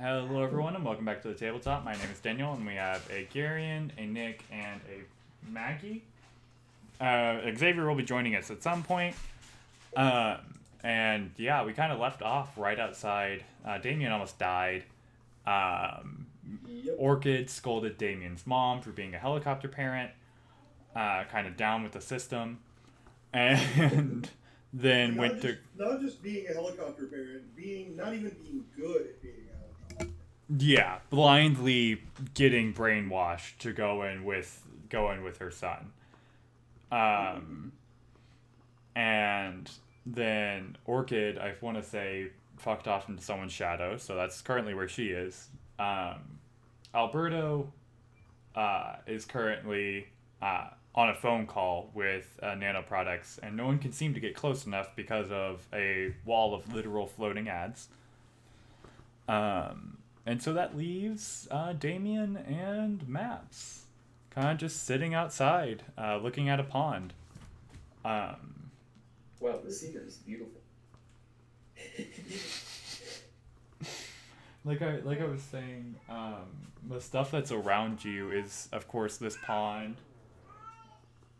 Hello, everyone, and welcome back to the Tabletop. My name is Daniel, and we have a Garion, a Nick, and a Maggie. Xavier will be joining us at some point. And yeah, we kind of left off right outside. Damien almost died. Orchid scolded Damien's mom for being a helicopter parent, kind of down with the system, and then not just being a helicopter parent, not even being good at being a helicopter. Yeah, blindly getting brainwashed to go in with her son. And then Orchid, I want to say, fucked off into someone's shadow, so that's currently where she is. Alberto is currently on a phone call with Nanoproducts, and no one can seem to get close enough because of a wall of literal floating ads. And so that leaves Damien and Maps kind of just sitting outside, looking at a pond. Wow, the scenery is beautiful. Like I was saying, the stuff that's around you is, of course, this pond,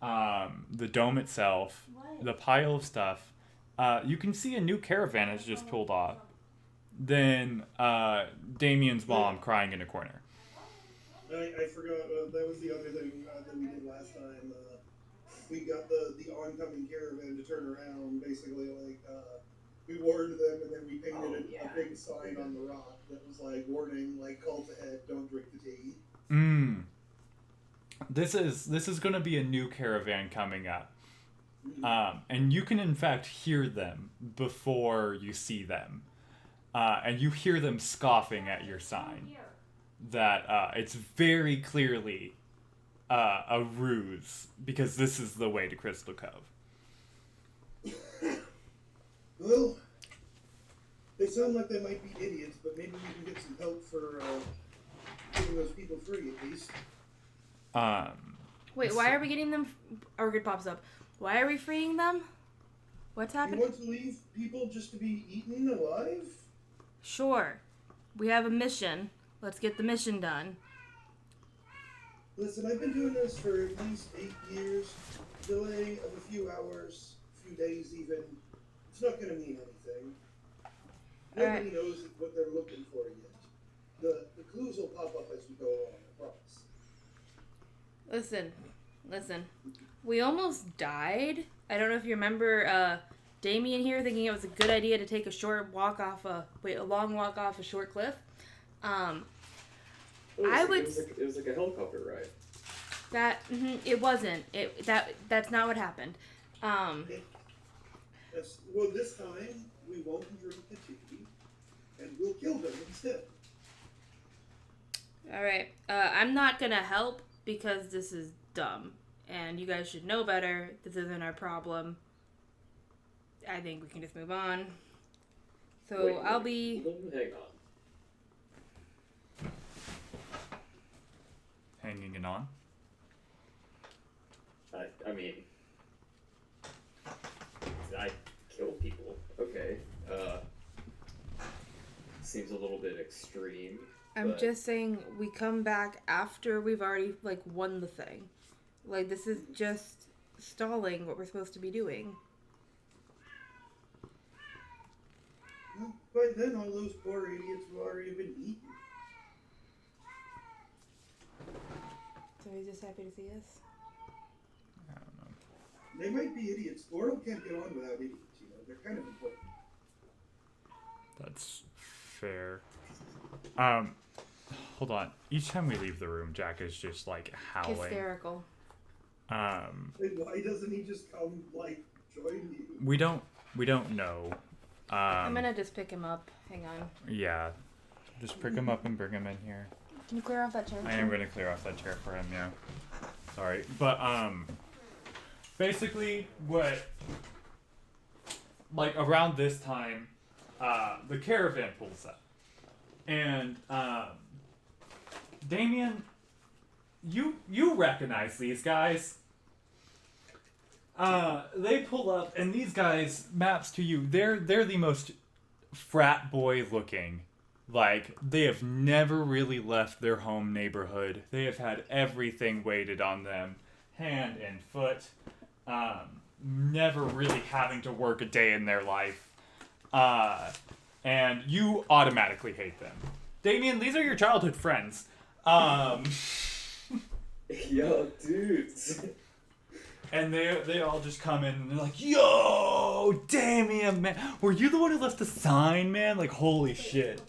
the dome itself, the pile of stuff. You can see a new caravan has just pulled off. Then Damien's mom crying in a corner. I forgot, that was the other thing that we did last time. We got the oncoming caravan to turn around, basically, we warned them, and then we painted a big sign on the rock that was warning, call to head, don't drink the tea. This is going to be a new caravan coming up. And you can, in fact, hear them before you see them. And you hear them scoffing at your sign. That it's very clearly a ruse, because this is the way to Crystal Cove. Well, they sound like they might be idiots, but maybe we can get some help for getting those people free, at least. Wait, why are we getting them? Orchid pops up. Why are we freeing them? What's happening? You want to leave people just to be eaten alive? Sure. We have a mission. Let's get the mission done. Listen, I've been doing this for at least 8 years. Delay of a few hours, a few days even. It's not going to mean anything. Nobody knows what they're looking for yet. The clues will pop up as we go along, I promise. Listen. We almost died. I don't know if you remember Damien here thinking it was a good idea to take a long walk off a short cliff. It was like a helicopter ride. It wasn't. That's not what happened. Yes, well, this time we won't drink the tea, and we'll kill them instead. All right. I'm not gonna help because this is dumb, and you guys should know better. This isn't our problem. I think we can just move on. So I'll be. Hang on. Hanging it on? I mean, I kill people. Okay. Seems a little bit extreme. I'm just saying we come back after we've already won the thing. This is just stalling what we're supposed to be doing. Well, by then all those poor idiots will already been eaten. So he's just happy to see us? I don't know. They might be idiots. The world can't get on without idiots, They're kind of important. That's fair. Hold on. Each time we leave the room, Jack is just howling. Hysterical. Why doesn't he just come join you? We don't know. I'm gonna just pick him up. Hang on. Yeah. Just pick him up and bring him in here. Can you clear off that chair? I am gonna clear off that chair for him, yeah. Sorry. But basically around this time, the caravan pulls up. And Damien, you recognize these guys. They pull up, and these guys, Maps to you, they're the most frat boy looking Like, they have never really left their home neighborhood. They have had everything waited on them, hand and foot. Never really having to work a day in their life. And you automatically hate them. Damien, these are your childhood friends. Yo, dudes. And they all just come in and they're like, yo, Damien, man. Were you the one who left the sign, man? Like, holy shit.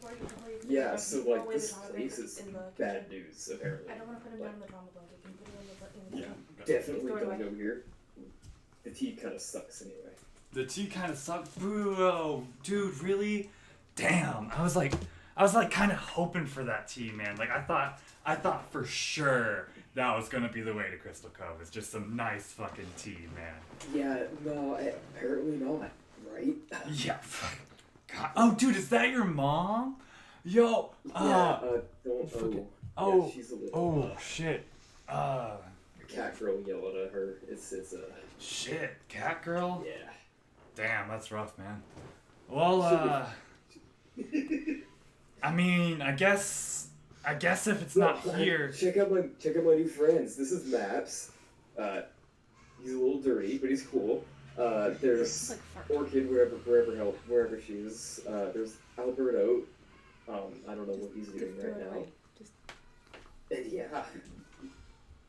Yeah, so like this place is bad news, apparently. I don't want to put him down in the trauma blanket. Can you put him in the Definitely don't go here. The tea kind of sucks anyway. The tea kind of sucked. Bro, dude, really? Damn. I was like kind of hoping for that tea, man. Like, I thought for sure that was gonna be the way to Crystal Cove. It's just some nice fucking tea, man. Yeah, no, apparently not, right? Yeah. God. Oh, dude, is that your mom? Yo. Don't. Oh. Yeah, she's a little. Shit. Cat girl yelling at her. It's Shit, cat girl. Yeah. Damn, that's rough, man. Well, I mean, I guess if it's not here. Check out my new friends. This is Maps. He's a little dirty, but he's cool. There's Orchid wherever she is. There's Alberto. I don't know what he's doing right now. And yeah.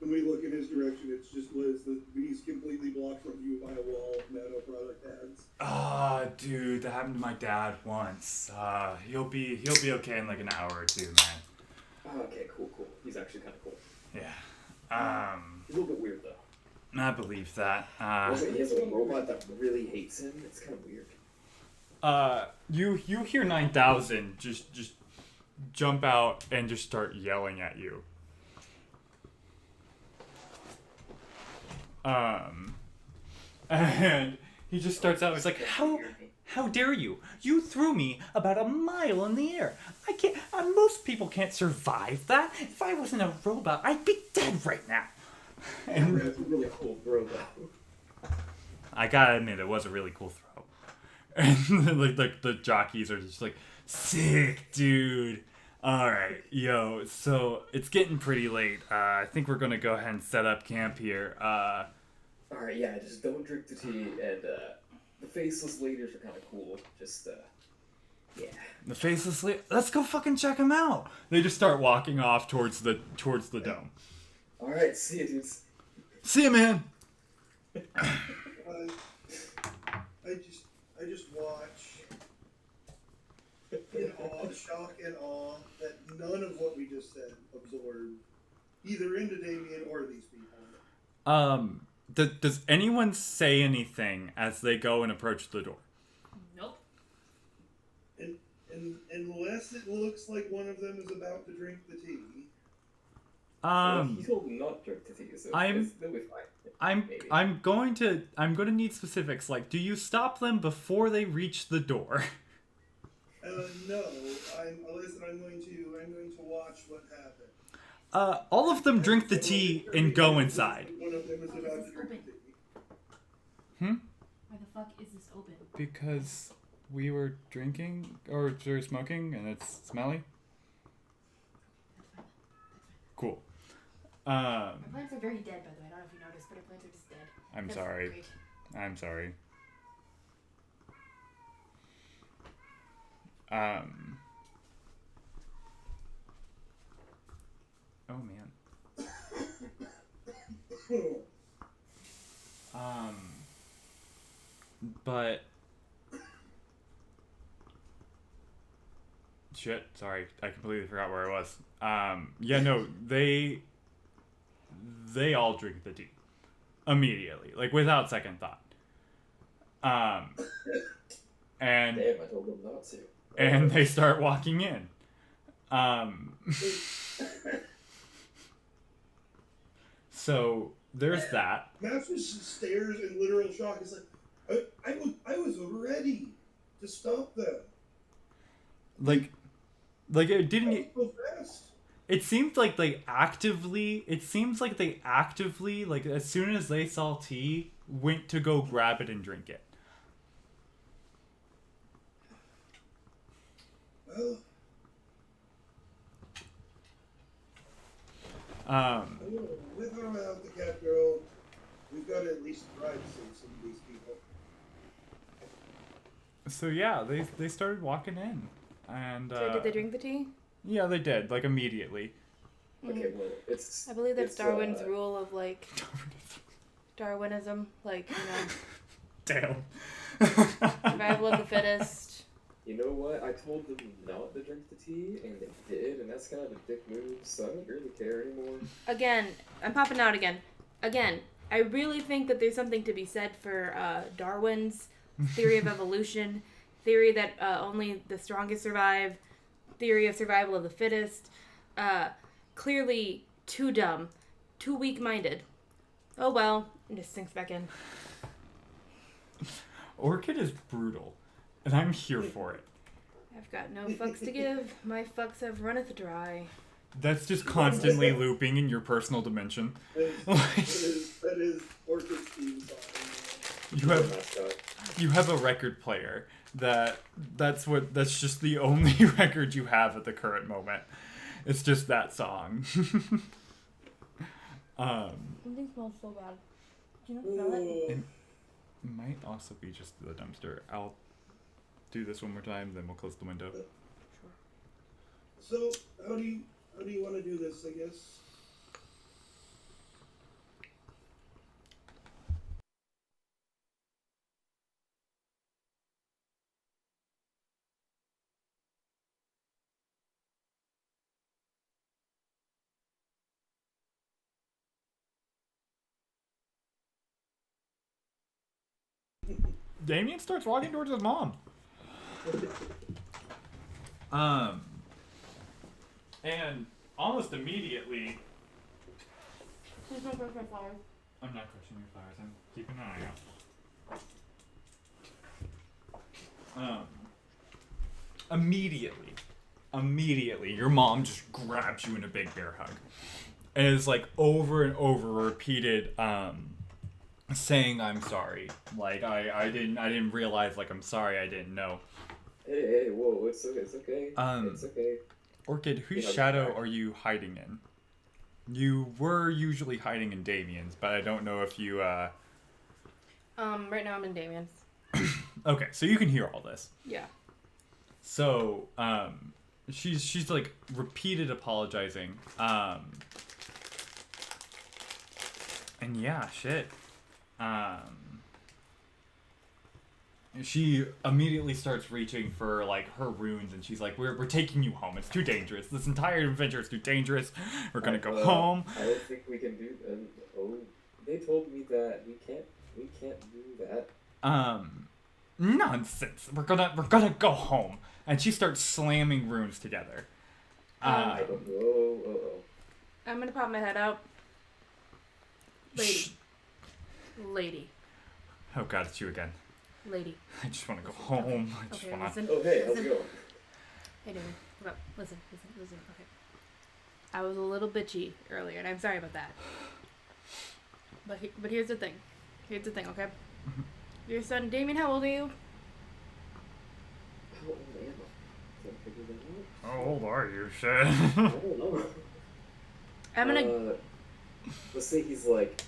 When we look in his direction, it's just Liz. He's completely blocked from view by a wall of nano product ads. Dude, that happened to my dad once. He'll be okay in like an hour or two, man. Okay, cool. He's actually kind of cool. Yeah. He's a little bit weird though. I believe that. He has a robot that really hates him. It's kind of weird. You hear 9000 just jump out and just start yelling at you. And he just starts out, he's like, how dare you? You threw me about a mile in the air. I can't, most people can't survive that. If I wasn't a robot, I'd be dead right now. And that's a really cool throw though. I gotta admit, it was a really cool throw. And like the jockeys are just like, sick, dude. Alright, yo, so it's getting pretty late. I think we're gonna go ahead and set up camp here. Alright, yeah, just don't drink the tea, and the faceless leaders are kind of cool. Just, yeah. The faceless leaders? Let's go fucking check them out! They just start walking off towards the dome. Alright, see ya, dudes. See ya, man! I just watch in awe, shock and awe that none of what we just said absorbed either into Damien or these people. Does anyone say anything as they go and approach the door? Nope. And unless it looks like one of them is about to drink the tea. He told me not to drink the tea, so they'll be fine. I'm going to need specifics. Like, do you stop them before they reach the door? No. I'm going to watch what happens. All of them drink the tea and go inside. One of them is about to drink the tea. Why the fuck is this open? Because we were drinking or we were smoking and it's smelly. Cool. Our plants are very dead, by the way. I don't know if you noticed, but our plants are just dead. I'm That's sorry. great. I'm sorry. Oh man. But shit, sorry. I completely forgot where I was. Yeah, no, they all drink the tea immediately, like without second thought. And Damn, I told them not to. And they start walking in. So there's that. Maps just stares in literal shock. It's like, I was ready to stop them. Like it didn't. So fast. It seemed like they actively. It seems like they actively, like as soon as they saw tea, went to go grab it and drink it. Well, With or without the cat girl, we've got to at least try to save some of these people. So yeah, they started walking in, and So did they drink the tea? yeah, they did, like, immediately. Okay, well, it's. I believe that's it's, Darwin's rule of like Darwinism, like, you know, Damn. survival of the fittest. You know what? I told them not to drink the tea, and they did, and that's kind of a dick move, so I don't really care anymore. Again, I'm popping out again. Again, I really think that there's something to be said for Darwin's theory of evolution, theory that only the strongest survive, theory of survival of the fittest. Clearly too dumb, too weak-minded. Oh well, it just sinks back in. Orchid is brutal, and I'm here for it. I've got no fucks to give. My fucks have runneth dry. That's just constantly looping in your personal dimension. That is Orchid's theme song. You have a record player that's just the only record you have at the current moment. It's just that song. Something smells so bad. Do you not smell it? It might also be just the dumpster. I'll do this one more time, then we'll close the window. So, how do you want to do this, I guess? Damien starts walking towards his mom. And almost immediately, Please don't touch my flowers. I'm not touching your flowers. I'm keeping an eye out. Immediately, your mom just grabs you in a big bear hug, and is like over and over repeated, saying I'm sorry. Like I didn't realize. Like I'm sorry. I didn't know. Hey, whoa, it's okay. It's okay. Orchid, whose shadow are you hiding in? You were usually hiding in Damien's, but I don't know if you, Right now I'm in Damien's. Okay, so you can hear all this. Yeah. So, she's like repeated apologizing. And yeah, shit. She immediately starts reaching for like her runes, and she's like, "We're taking you home. It's too dangerous. This entire adventure is too dangerous. We're gonna go home." I don't think we can do. They told me that we can't do that. Nonsense. We're gonna go home. And she starts slamming runes together. I don't know. I'm gonna pop my head out. Lady. Oh god, it's you again. Lady. I just want to go home. I just Okay, want to. listen. Oh, hey, how's listen. it going? Hey, Damien. Hold up. Listen. Okay. I was a little bitchy earlier, and I'm sorry about that. But here's the thing. Okay? Your son, Damien, how old are you? How old am I? Can't figure that out. How old are you, shit? I don't know. I'm gonna... Let's say he's like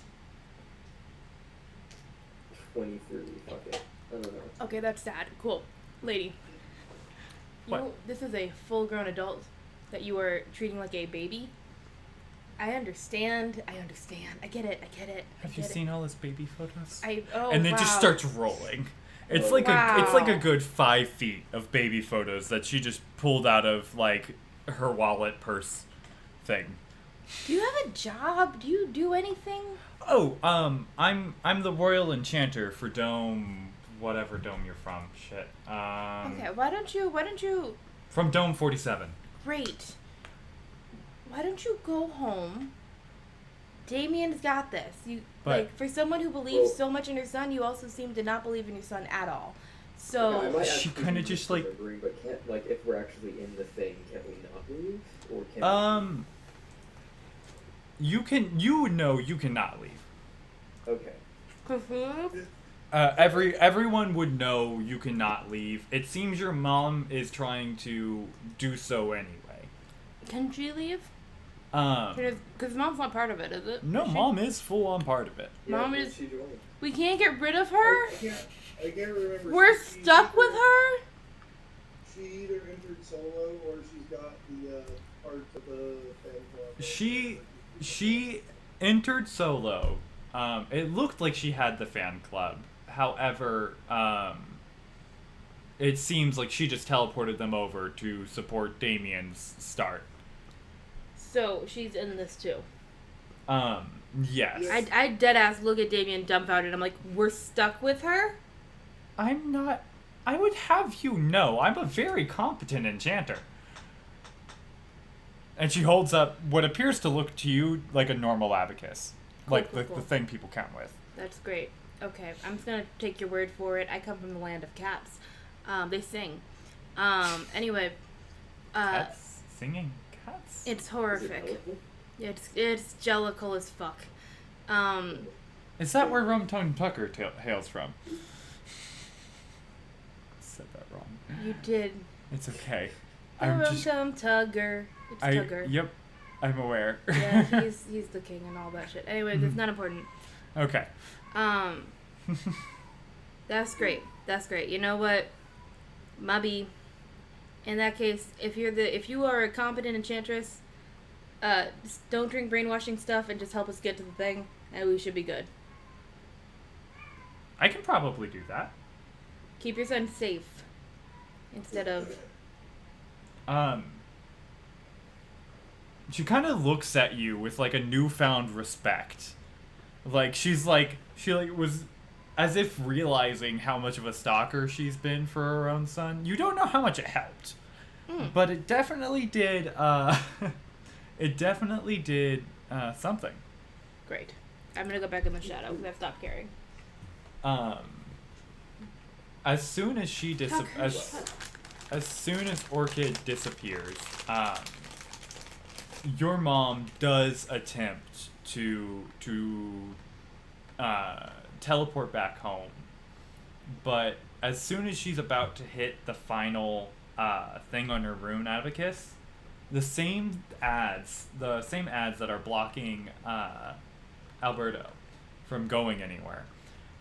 23. Fuck it. I don't know. Okay, that's sad. Cool. Lady. What? This is a full-grown adult that you are treating like a baby. I understand. I get it. Have you seen all his baby photos? Oh, and it wow. just starts rolling. It's like a good 5 feet of baby photos that she just pulled out of like her wallet purse thing. Do you have a job? Do you do anything? Oh, I'm the royal enchanter for Dome, whatever dome you're from. Shit. Okay, why don't you? From Dome 47. Great. Why don't you go home? Damien's got this. For someone who believes so much in your son, you also seem to not believe in your son at all. So I might she actually kind of be just like remembering, but can't, like, if we're actually in the thing, can we not leave, or can you cannot leave. Okay. Everyone would know you cannot leave. It seems your mom is trying to do so anyway. can she leave? Because Mom's not part of it, is it? No, Is she? Mom is full on part of it. Mom when is- she joined. We can't get rid of her? I can't remember. We're stuck with her? She either entered solo or she's got the parts of the fan club. She entered solo. It looked like she had the fan club. However, it seems like she just teleported them over to support Damien's start. So she's in this too. Yes. I deadass look at Damien dumbfounded. I'm like, we're stuck with her? I'm not. I would have you know, I'm a very competent enchanter. And she holds up what appears to look to you like a normal abacus. Like Cool. the thing people count with. That's great. Okay, I'm just gonna take your word for it. I come from the land of cats. They sing. Anyway. Cats? Singing cats? It's Is it horrific. colorful? It's jellicle as fuck. Is that where Rum Tongue Tucker hails from? Said that wrong. You did. It's okay. Rum-tum Tugger. It's Tugger. Yep, I'm aware. Yeah, he's the king and all that shit. Anyway, that's not important. Okay. That's great. That's great. You know what, Mubby? In that case, if you are a competent enchantress, just don't drink brainwashing stuff and just help us get to the thing, and we should be good. I can probably do that. Keep your son safe instead of. She kind of looks at you with like a newfound respect. Like she was as if realizing how much of a stalker she's been for her own son. You don't know how much it helped. But it definitely did something. Great. I'm gonna go back in the shadow because I've stopped caring. As soon as she as soon as Orchid disappears, your mom does attempt to teleport back home, but as soon as she's about to hit the final thing on her rune abacus, the same ads that are blocking Alberto from going anywhere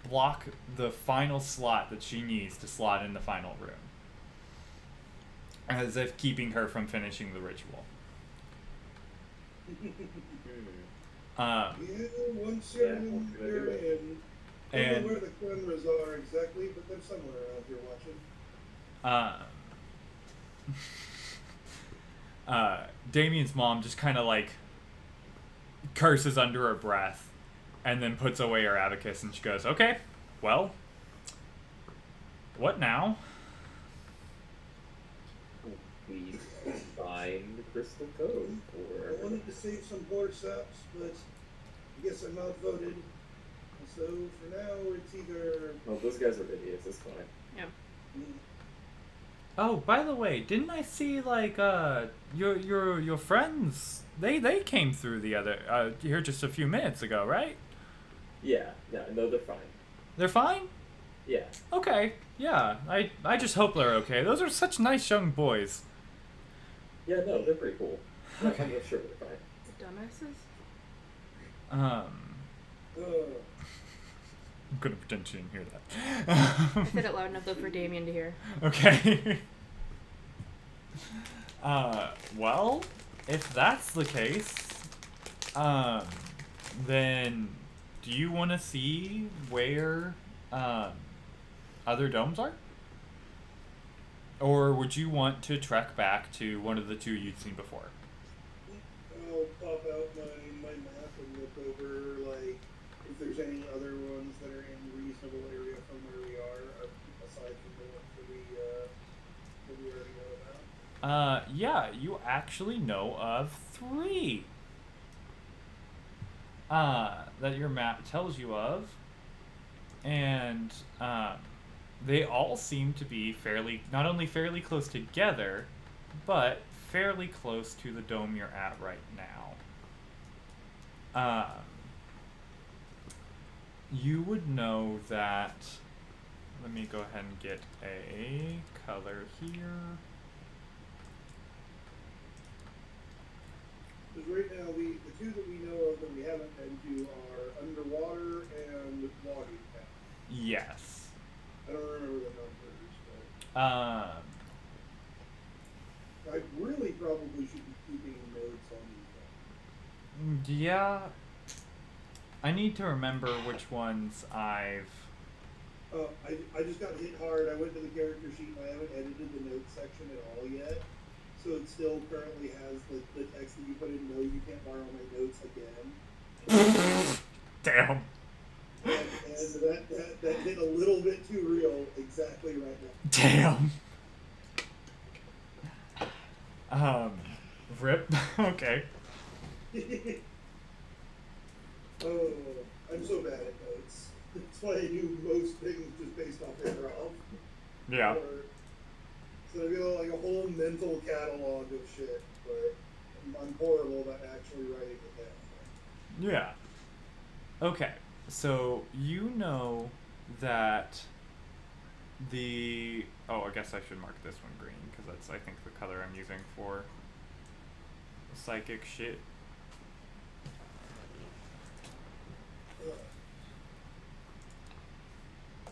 block the final slot that she needs to slot in the final rune, as if keeping her from finishing the ritual. Once you're in, you're in. I don't know where the cameras are exactly, but they're somewhere around here watching. Damien's mom just kind of like curses under her breath and then puts away her abacus and she goes, okay, well, what now? We find Crystal Cove I wanted to save some poor saps, but I guess I'm outvoted. So for now, it's either. Well, those guys are idiots. It's fine. Yeah. Oh, by the way, didn't I see like your friends? They came through the other here just a few minutes ago, right? Yeah. No, they're fine. They're fine? Yeah. Okay. Yeah. I just hope they're okay. Those are such nice young boys. Yeah, no, they're pretty cool. Okay. I'm sure they're fine. Dumbasses. I'm gonna pretend she didn't hear I that. said it loud enough though for Damien to hear. Okay. Well, if that's the case, then do you want to see where other domes are? Or would you want to trek back to one of the two you'd seen before? I'll pop out my map and look over, like, if there's any other ones that are in reasonable area from where we are, aside from the ones that we already know about. Yeah, you actually know of 3 that your map tells you of, and they all seem to be not only fairly close together, but fairly close to the dome you're at right now. You would know that. Let me go ahead and get a color here. right now, the two that we know of that we haven't been to are underwater and logging town. Yes. I don't remember the numbers, but I really probably should be keeping notes on these ones. Yeah. I need to remember which ones I've. I just got hit hard. I went to the character sheet and I haven't edited the notes section at all yet. So it still currently has the text that you put in, no, you can't borrow my notes again. Damn. And that hit a little bit too real exactly right now. Damn. Rip. Okay. Oh, I'm so bad at notes. That's why I do most things just based off improv. Yeah. So I feel like a whole mental catalog of shit, but I'm horrible about actually writing it down. Yeah. Okay. So you know that the I guess I should mark this one green because that's I think the color I'm using for psychic shit.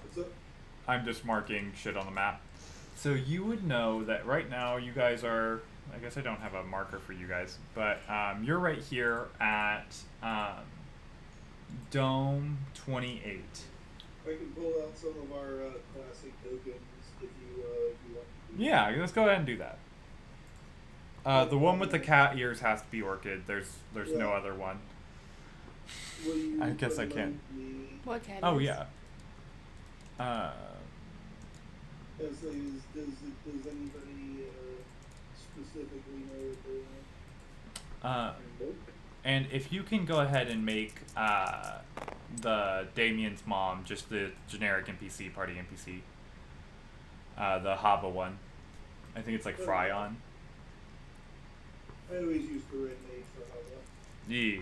What's up? I'm just marking shit on the map. So you would know that right now you guys are. I guess I don't have a marker for you guys, but you're right here at Dome 28. I can pull out some of our classic tokens if you want to. Yeah, let's go ahead and do that. The one with the cat ears has to be Orchid. There's no other one. I guess I can't. What cat? Oh yeah. Does anybody specifically know what they want? Nope. And if you can go ahead and make the Damien's mom just the generic NPC, party NPC. The Haba one. I think it's like Fryon. I always use the red name for Haba. Yeah.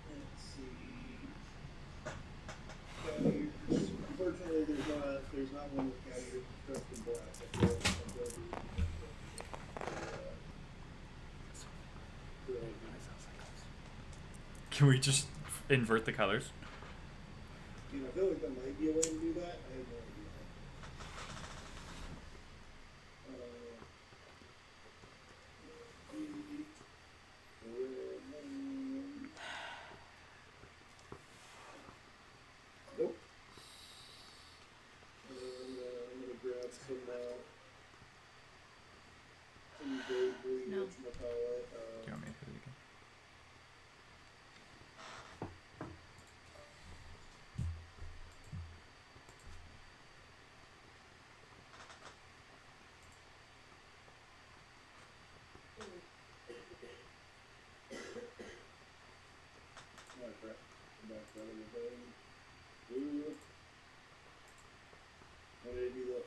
Let's see. Unfortunately, there's not one with cat ears dressed in black. Can we just invert the colors? I feel like there might be a way to do that. I have no idea. Nope. I'm gonna grab some vaguely, No. whatchamacallit, Do you want me to hit it again? oh crap, back out of the thing. Ooh. How did I do that?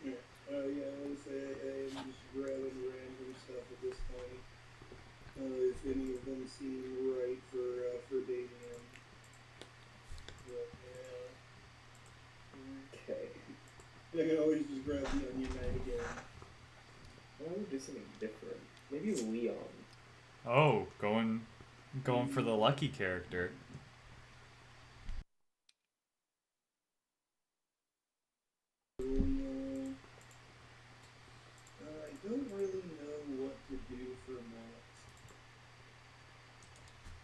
Yeah, I would say I'm just grabbing random stuff at this point. If any of them seem right for Damien. But yeah. Okay. I can always just grab the onion knife again. I would do something different. Maybe Leon. Oh, going for the lucky character. I don't really know what to do for Max.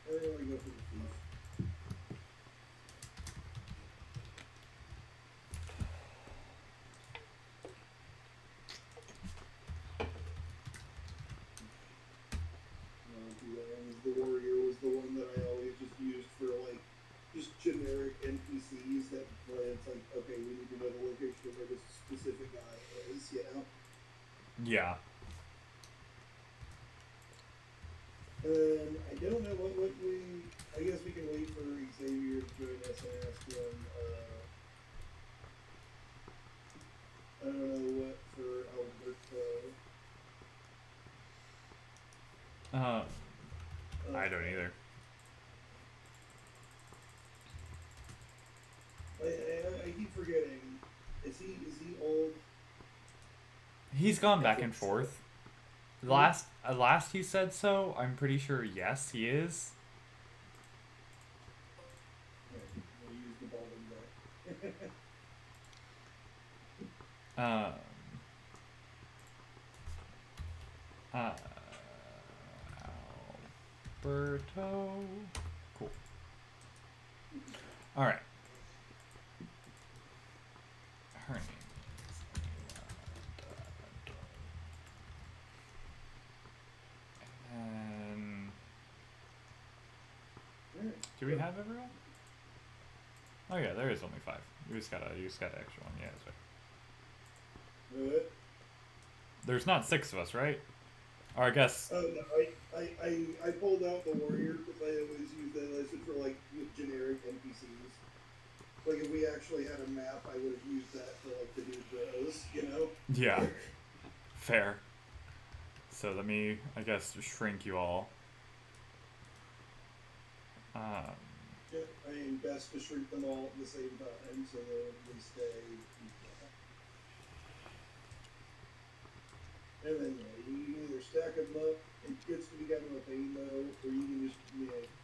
I think I'm gonna go for the thief. The warrior was the one that I always just used for like just generic NPCs that it's like, okay, we need to know the location of where this specific guy is, you know? Yeah. I don't know what we. I guess we can wait for Xavier to join us and ask him. I don't know what for Alberto. I don't either. I keep forgetting. Is he old? He's gone back and forth. Last he said so. I'm pretty sure yes, he is. We'll use the ball back. Alberto. Cool. All right. Her name is and do we have everyone? Oh yeah, there is only 5. You just got an extra one. Yeah, that's right. What? There's not 6 of us, right? Or I guess. Oh no, I pulled out the warrior because I always use that listed for like generic NPCs. Like if we actually had a map, I would have used that for like the new bros, you know? Yeah. Fair. So let me, I guess, shrink you all. Yeah, I mean, best to shrink them all at the same time so that they stay equal. And then yeah, you can either stack them up. It gets to be kind of a pain though, or you can just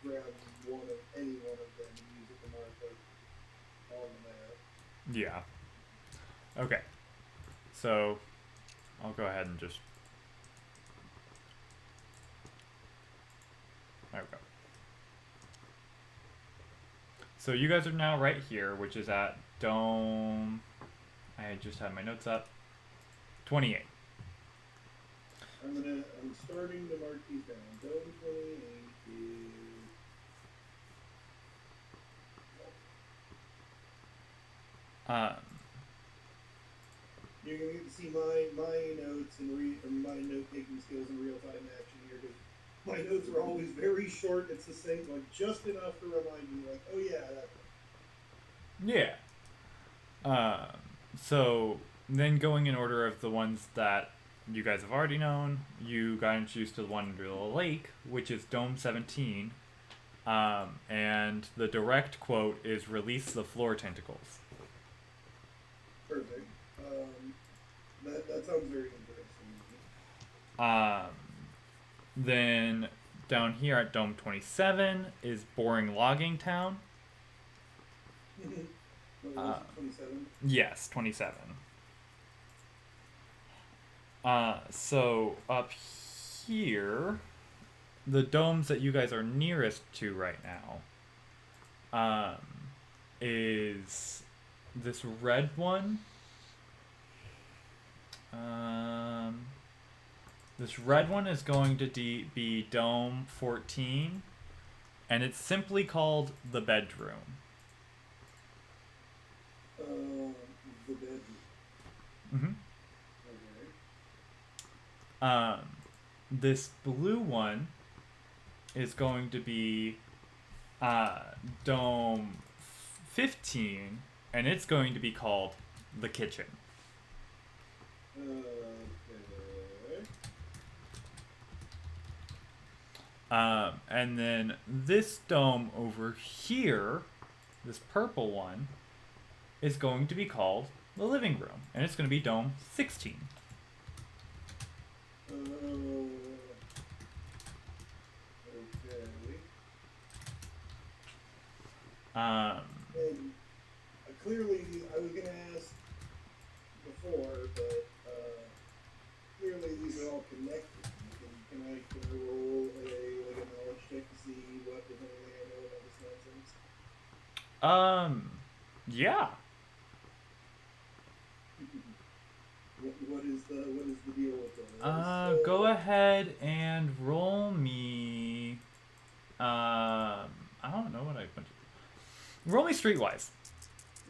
grab any one of them and use it to mark like on the map. Yeah. Okay. So I'll go ahead and just. There we go. So you guys are now right here, which is at Dome. I just had my notes up. 28. I'm starting to mark these down. Dome 28 is. You're gonna get to see my notes and my note taking skills in real time action here because my notes are always very short and succinct, like just enough to remind me, like, oh yeah, that. Yeah. So then going in order of the ones that you guys have already known, you got introduced to the one under the lake, which is Dome 17. And the direct quote is "Release the floor tentacles." Perfect. That sounds very interesting to me. Then down here at Dome 27 is Boring Logging Town. What was it, 27? Yes, 27. So up here, the domes that you guys are nearest to right now, is this red one. This red one is going to be Dome 14, and it's simply called the bedroom. The bedroom. Mm-hmm. Okay. This blue one is going to be Dome 15, and it's going to be called the kitchen. Okay. And then this dome over here, this purple one, is going to be called the living room, and it's going to be Dome 16. Okay. And clearly, I was gonna ask before, but clearly these are all connected. Can I roll a knowledge check to see what if anything I know about this nonsense? Yeah. What is the deal with those? Go ahead and roll me. I don't know what I put. Roll me streetwise.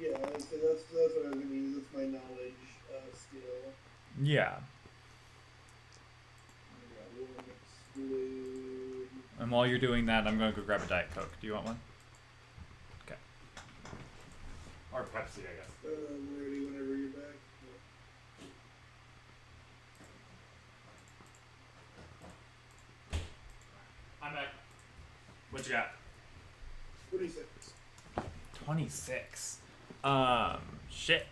Yeah, so that's what I'm gonna use. That's my knowledge skill. Yeah. Exclude. And while you're doing that, I'm gonna go grab a Diet Coke. Do you want one? Okay. Or Pepsi, I guess. I'm ready whenever you're back. What you got? 26. 26. Shit.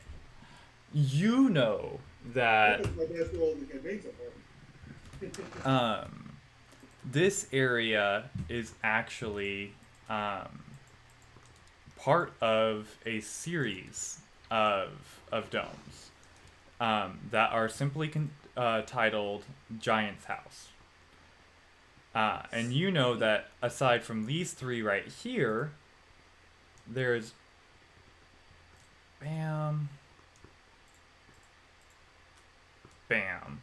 You know that My best roll in the campaign so far. this area is actually part of a series of domes that are simply titled Giant's House. And you know that aside from these three right here, there's bam.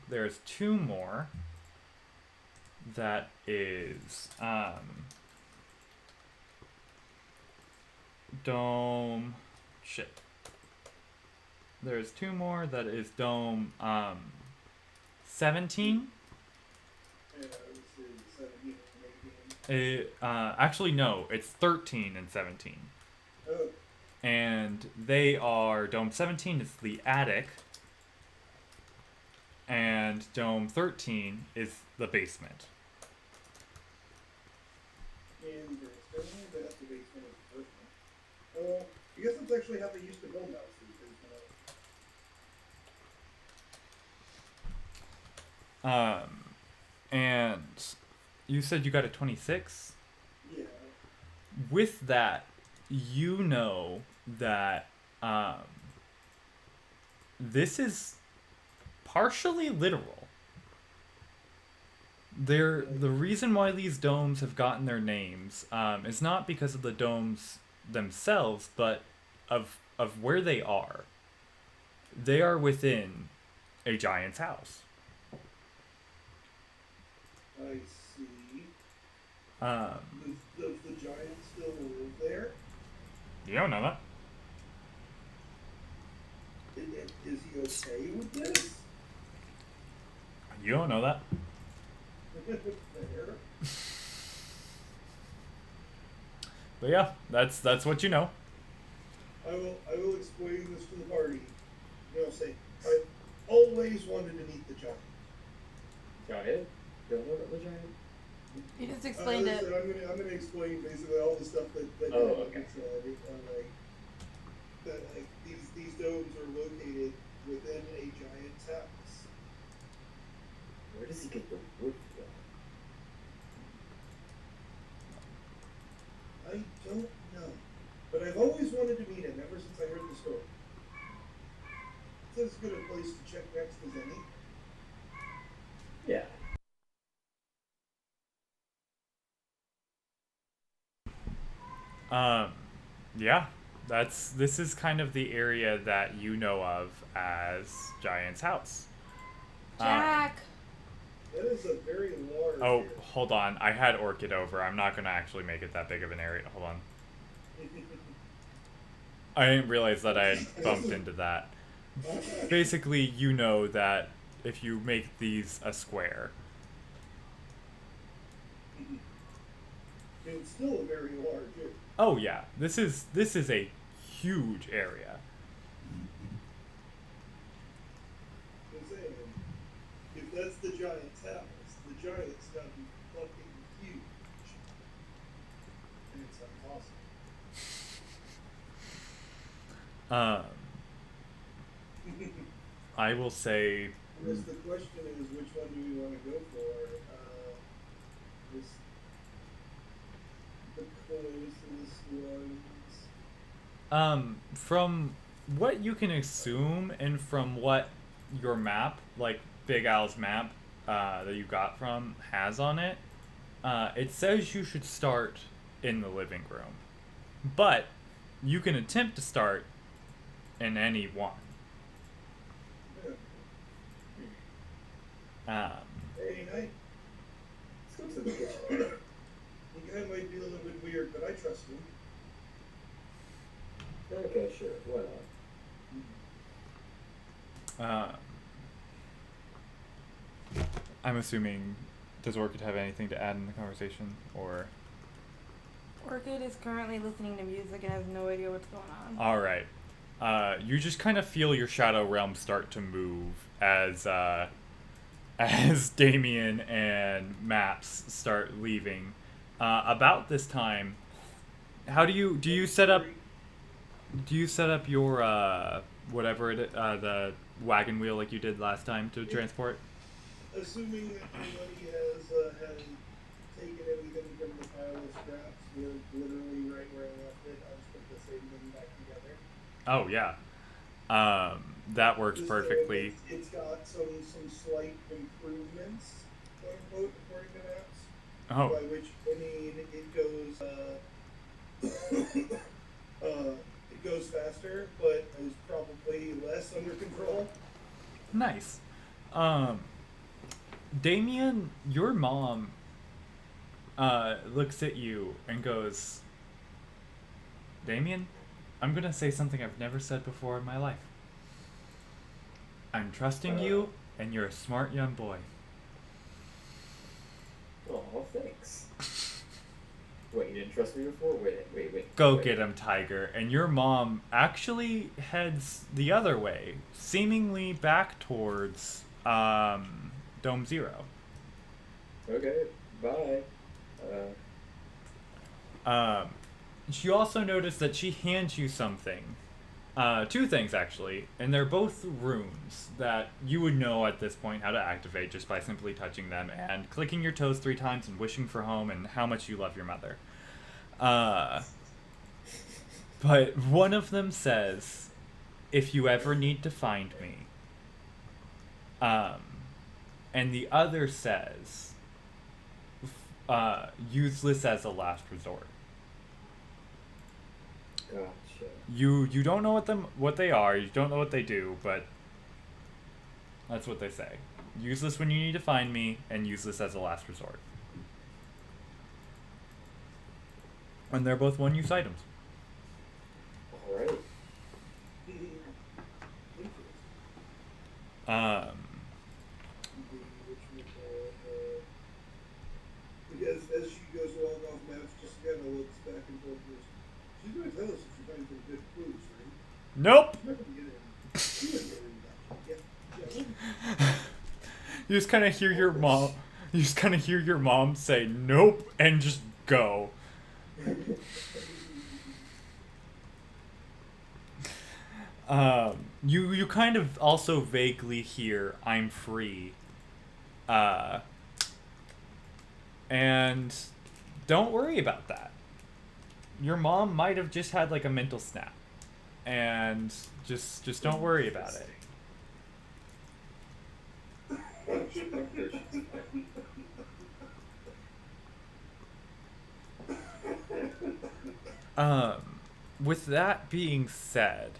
There's two more. That is dome. Shit. There's two more. That is dome 17. Yeah, this is 17 and 18. Actually, no. It's 13 and 17. Oh, And they are dome 17 is the attic. And dome 13 is the basement. interesting. That's the basement of the first one. Oh, I guess that's actually how they used to build houses. And you said you got a 26? Yeah. With that, you know that this is partially literal. The reason why these domes have gotten their names is not because of the domes themselves, but of where they are. They are within a giant's house. I see. Um, Does the giant still live there? you don't know that. Is he okay with this? You don't know that. Fair. But yeah, that's what you know. I will explain this to the party. I'll say, I always wanted to meet the giant. Giant? Don't know about the giant? You just explained it. I'm gonna explain basically all the stuff that okay. said. Like these domes are located within a giant's house. Where does he get the wood from? I don't know, but I've always wanted to meet him ever since I heard the story. It's as good a place to check next as any. Yeah. Yeah, this is kind of the area that you know of as Giant's House. Jack. That is a very large. Oh, area. hold on. I had Orchid over. I'm not gonna actually make it that big of an area. Hold on. I didn't realize that I had bumped into that. Basically, you know that if you make these a square, It's still a very large area. oh yeah, this is a huge area. I'm saying, if that's the giant's house, the giant's gotta be fucking huge. And it sounds awesome. I will say, I guess the question is, which one do we want to go for? This, the closest ones. from what you can assume and from what your map, like Big Al's map that you got from, has on it, it says you should start in the living room. But you can attempt to start in any one. Hey, night. Let's go to the kitchen. The guy might be a little bit weird, but I trust him. Okay, sure. Why not? I'm assuming, does Orchid have anything to add in the conversation, or? Orchid is currently listening to music and has no idea what's going on. All right. You just kind of feel your shadow realm start to move as Damien and Maps start leaving, about this time, how do you set up your whatever the wagon wheel like you did last time to transport? Assuming that nobody has taken anything from the pile of scraps, we're literally right where I left it. I just put the same thing back together. Oh yeah, that works perfectly. It's got some slight improvements, quote unquote, according to maps. Oh. By which I mean it goes faster, but is probably less under control. Nice. Damien, your mom looks at you and goes, Damien, I'm gonna say something I've never said before in my life. I'm trusting you, and you're a smart young boy. Oh, thanks. Wait, you didn't trust me before? Wait. Go get him, Tiger. And your mom actually heads the other way, seemingly back towards Dome Zero. Okay, bye. She also noticed that she hands you something. Two things, actually, and they're both runes that you would know at this point how to activate just by simply touching them and clicking your toes 3 times and wishing for home and how much you love your mother. But one of them says, if you ever need to find me. And the other says, useless as a last resort. Gotcha. You don't know what they are, you don't know what they do, but that's what they say. Useless when you need to find me, and useless as a last resort. And they're both one-use items. Alright. Because as she goes along off maps, just kind of looks back and forth. She's going to tell us if she finds some good clues, right? Nope. She's not going to get any. She doesn't get any of that. Yeah. You just kind of hear your mom. You just kind of hear your mom say nope and just go. You kind of also vaguely hear I'm free. And don't worry about that. Your mom might have just had like a mental snap. And just don't worry about it. With that being said,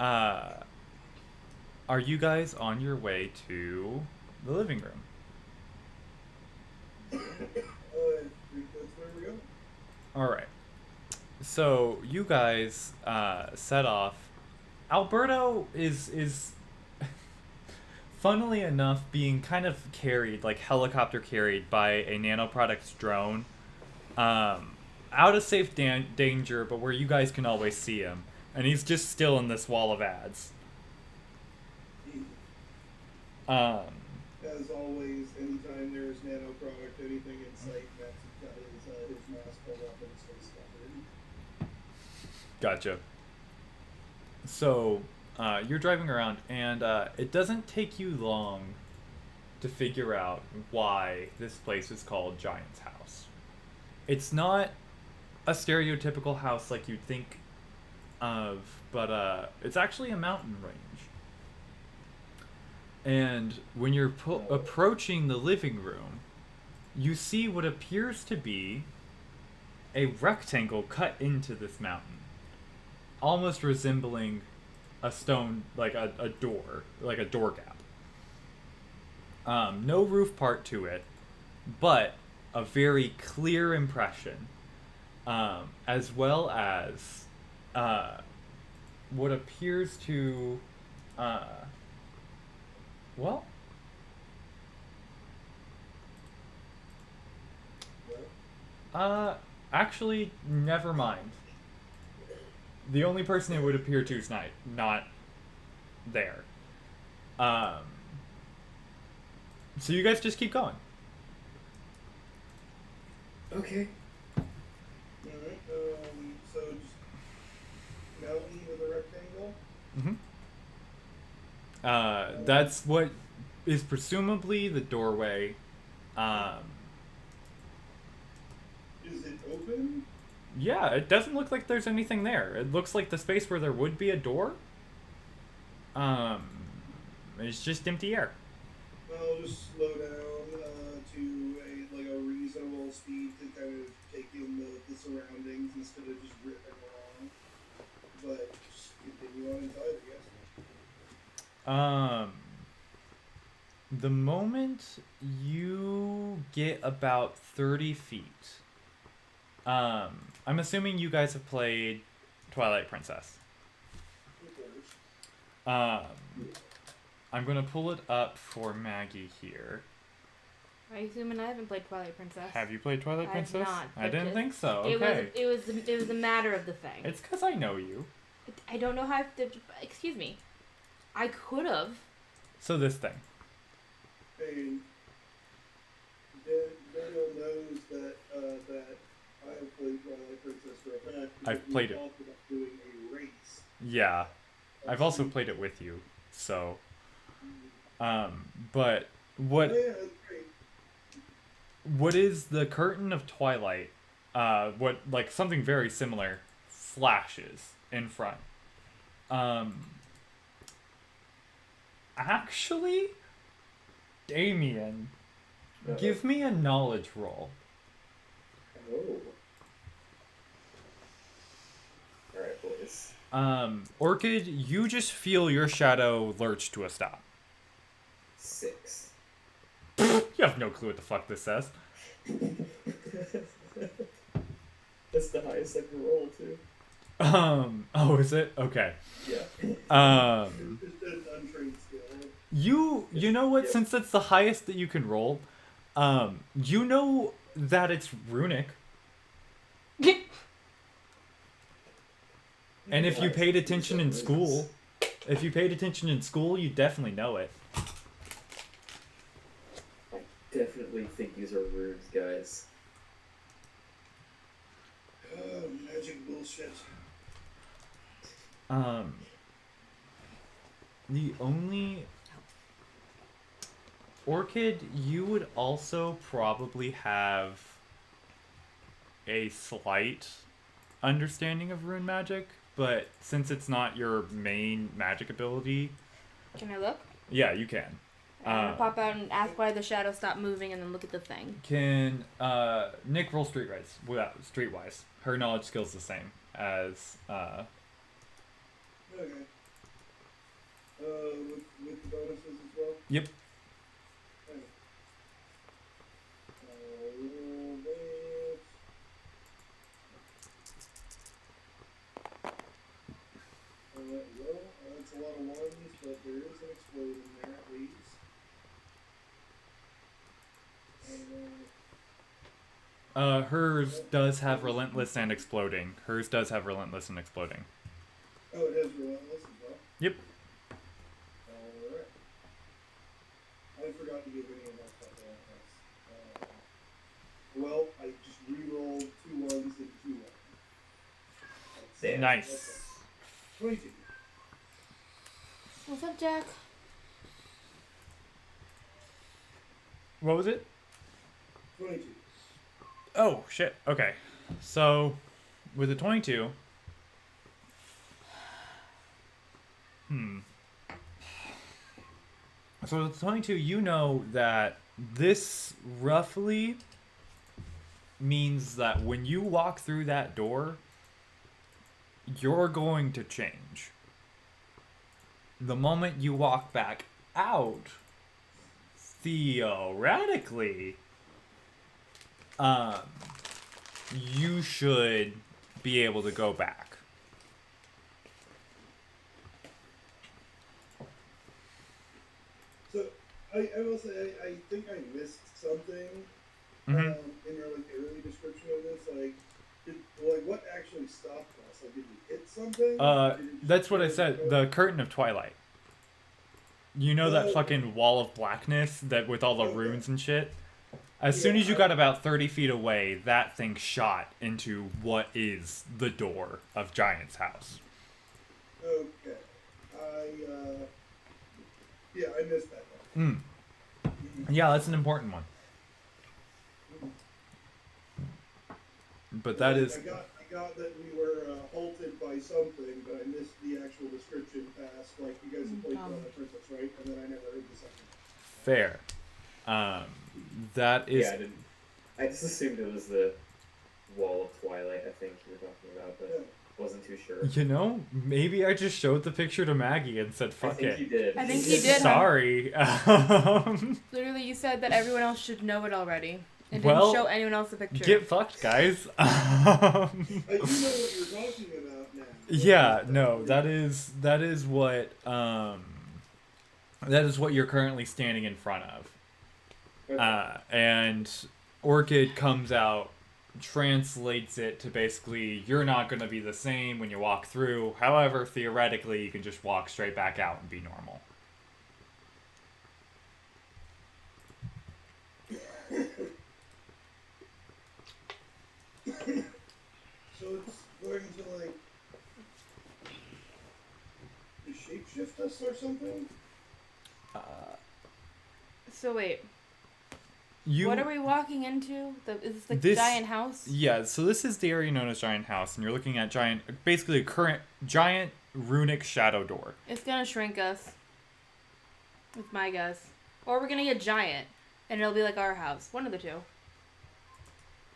are you guys on your way to the living room? I think that's where we go. Alright. So, you guys set off. Alberto is funnily enough being kind of carried, like helicopter carried by a nanoproducts drone. Out of safe danger, but where you guys can always see him. And he's just still in this wall of ads. As always, anytime there's nano product, anything in sight, Matt's got his mask pulled up and his face covered. Gotcha. So, you're driving around, and it doesn't take you long to figure out why this place is called Giant's House. It's not a stereotypical house like you'd think of, but it's actually a mountain range. And when you're approaching the living room, you see what appears to be a rectangle cut into this mountain, almost resembling a stone, like a door, like a door gap. No roof part to it, but a very clear impression, as well as what appears to, actually, never mind. The only person it would appear to is not there. So you guys just keep going. Okay. That's what is presumably the doorway. Is it open? Yeah, it doesn't look like there's anything there. It looks like the space where there would be a door. It's just empty air. I'll just slow down to a reasonable speed to kind of take in the surroundings instead of just ripping along. But just continue on inside, I guess. The moment you get about 30 feet, I'm assuming you guys have played Twilight Princess. I'm gonna pull it up for Maggie here. Are you assuming I haven't played Twilight Princess? Have you played Twilight Princess? I have not. I didn't think so. Okay. It was a matter of the thing. It's because I know you. I don't know how to. Excuse me. I could have. So this thing. Hey, Daniel knows that I have played Twilight Princess for a fact. I've played it. About doing a race. Yeah. I've also played it with you. So. But what? Yeah, that's great. What is the curtain of twilight? What like something very similar flashes in front. Actually, Damien, give me a knowledge roll. Oh. Alright, boys. Orchid, you just feel your shadow lurch to a stop. 6. You have no clue what the fuck this says. That's the highest I can roll, too. Oh, is it? Okay. Yeah. It's an untrained skill. You know what? Yep. Since that's the highest that you can roll, you know that it's runic. And if you paid attention in school, you definitely know it. I definitely think these are runes, guys. Oh, magic bullshit. The only Orchid, you would also probably have a slight understanding of rune magic, but since it's not your main magic ability, Can I look? yeah, you can. I'm gonna pop out and ask why the shadow stopped moving, and then look at the thing. Can Nick roll streetwise? Well, streetwise, her knowledge skill's the same as Okay. With the bonuses as well? Yep. Okay. Roll that. Well, that's a lot of ones, but there is an explode in there at least. Hers does have relentless and exploding. Oh, it has relentless as well? Yep. Alright. I forgot to give any of that stuff out. Well, I just re-rolled 2 ones and 2 ones. Damn. Nice. 22. What's up, Jack? What was it? 22. Oh, shit. Okay. So, with a 22... So with 22, you know that this roughly means that when you walk through that door, you're going to change. The moment you walk back out, theoretically, you should be able to go back. So, I will say, I think I missed something in your early description of this. What actually stopped us? Did we hit something? That's what I said. The curtain of twilight. You know that fucking wall of blackness that with all the runes and shit? As soon as you got about 30 feet away, that thing shot into what is the door of Giant's house. Okay. I missed that one. Yeah, that's an important one. But that is... I got that we were halted by something, but I missed the actual description past, like, you guys have played Twilight Princess, right? And then I never heard the second. Fair. That is... Yeah, I just assumed it was the Wall of Twilight, I think you were talking about, but wasn't too sure. You know, maybe I just showed the picture to Maggie and said, fuck it. You did. I think you did. Sorry. Literally, you said that everyone else should know it already. And Well, didn't show anyone else the picture. Get fucked, guys. I do know what you're talking about now. Yeah, no, that is what you're currently standing in front of. Okay. And Orchid comes out, translates it to basically, you're not going to be the same when you walk through. However, theoretically, you can just walk straight back out and be normal. So it's going to, like, shapeshift us or something? So wait, You, what are we walking into? Is this the This- giant house? Yeah, so this is the area known as Giant House, and you're looking at basically a current giant runic shadow door. It's gonna shrink us. That's my guess. Or we're gonna get giant, and it'll be like our house. One of the two.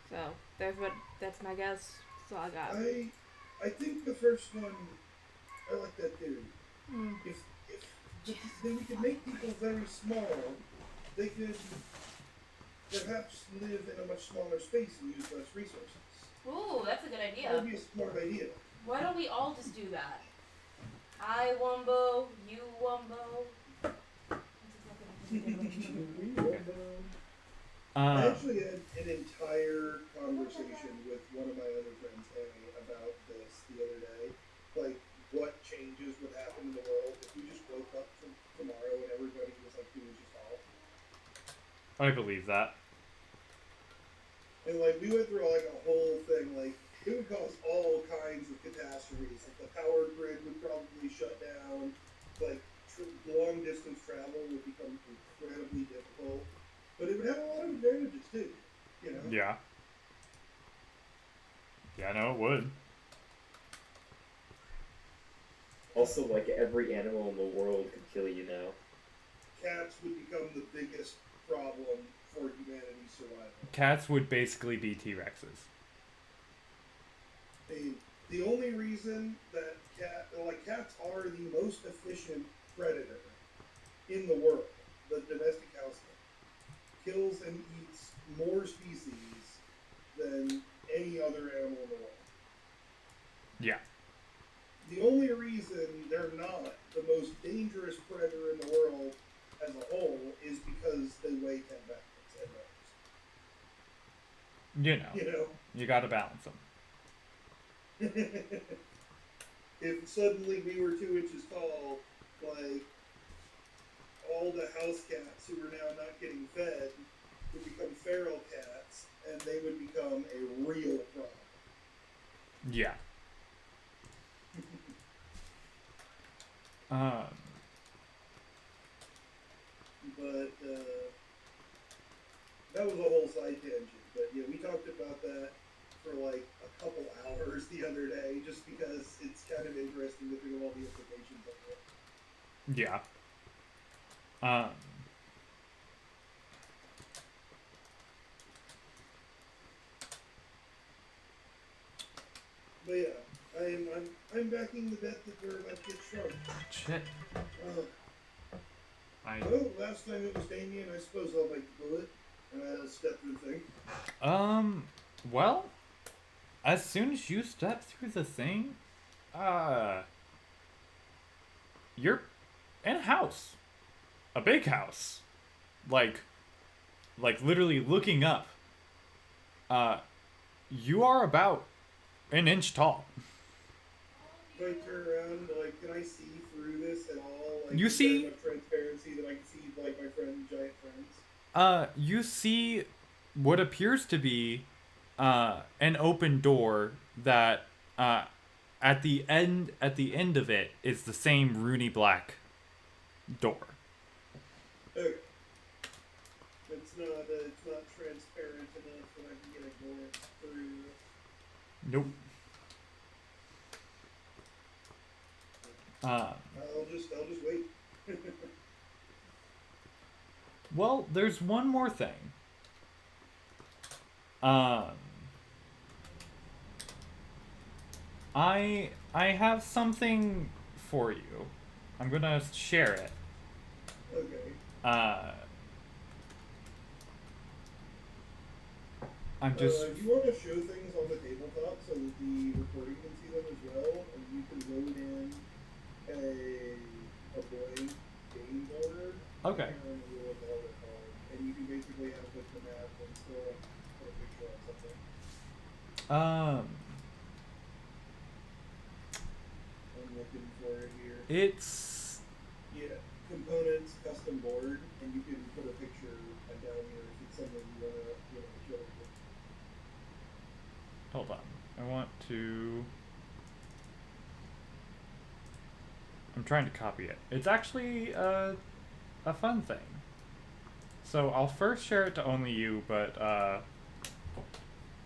So that's my guess. That's all I got. I think the first one, I like that theory. Mm. If then we could make people very small, they could perhaps live in a much smaller space and use less resources. Ooh, that's a good That would be a smart idea. Why don't we all just do that? I Wumbo, you Wumbo. I actually had an entire conversation with one of my other friends, Annie, about this the other day. Like, what changes would happen in the world if we just woke up tomorrow and everybody was like 2 inches tall? I believe that. And like, we went through like a whole thing, like, it would cause all kinds of catastrophes. Like, the power grid would probably shut down. Like, long distance travel would become incredibly difficult. But it would have a lot of advantages too, you know? Yeah. Yeah, no, it would. Also, like, every animal in the world could kill you now. Cats would become the biggest problem for humanity's survival. Cats would basically be T-Rexes. The only reason that cats are the most efficient predator in the world, the domestic house cat, kills and eats more species than any other animal in the world. Yeah. The only reason they're not the most dangerous predator in the world as a whole is because they weigh 10 pounds at most. You know? You gotta balance them. If suddenly we were 2 inches tall, like, all the house cats who are now not getting fed would become feral cats, and they would become a real problem. Yeah. But that was a whole side tangent. But yeah, we talked about that for like a couple hours the other day, just because it's kind of interesting to think of all the implications of it. Yeah. But yeah, I'm backing the bet that we're about to get shrunk. Shit. Well, last time it was Damien, I suppose I'll bite the bullet and I'll step through the thing. Well, as soon as you step through the thing, you're in a house. A big house. Like literally looking up. You are about an inch tall. If I turn around, like, can I see through this at all? Like, You is see- there enough transparency that I can see, like, my giant friends? You see what appears to be an open door that at the end of it is the same Rooney black door. Okay. It's not transparent enough that I can get a glance through. Nope. I'll just wait. Well, there's one more thing. I have something for you. I'm gonna share it. Okay. I'm just. Do you want to show things on the tabletop so that the recording can see them as well, and you can load in a blank game board? Okay. I can't remember what the hell they're called. And you can basically have like the map and still put a picture on something. I'm looking for it here. It's. Yeah, components, custom board, and you can put a picture down here if it's something you wanna show. Hold on. I want to. I'm trying to copy it. It's actually a fun thing. So I'll first share it to only you, but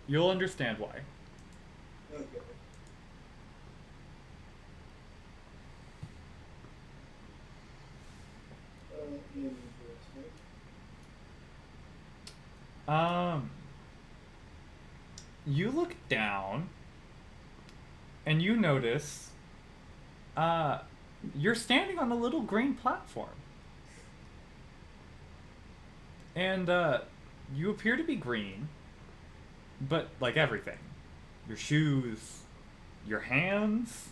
you'll understand why. Okay. Interesting. You look down, and you notice, you're standing on a little green platform. And, you appear to be green, but like everything. Your shoes, your hands,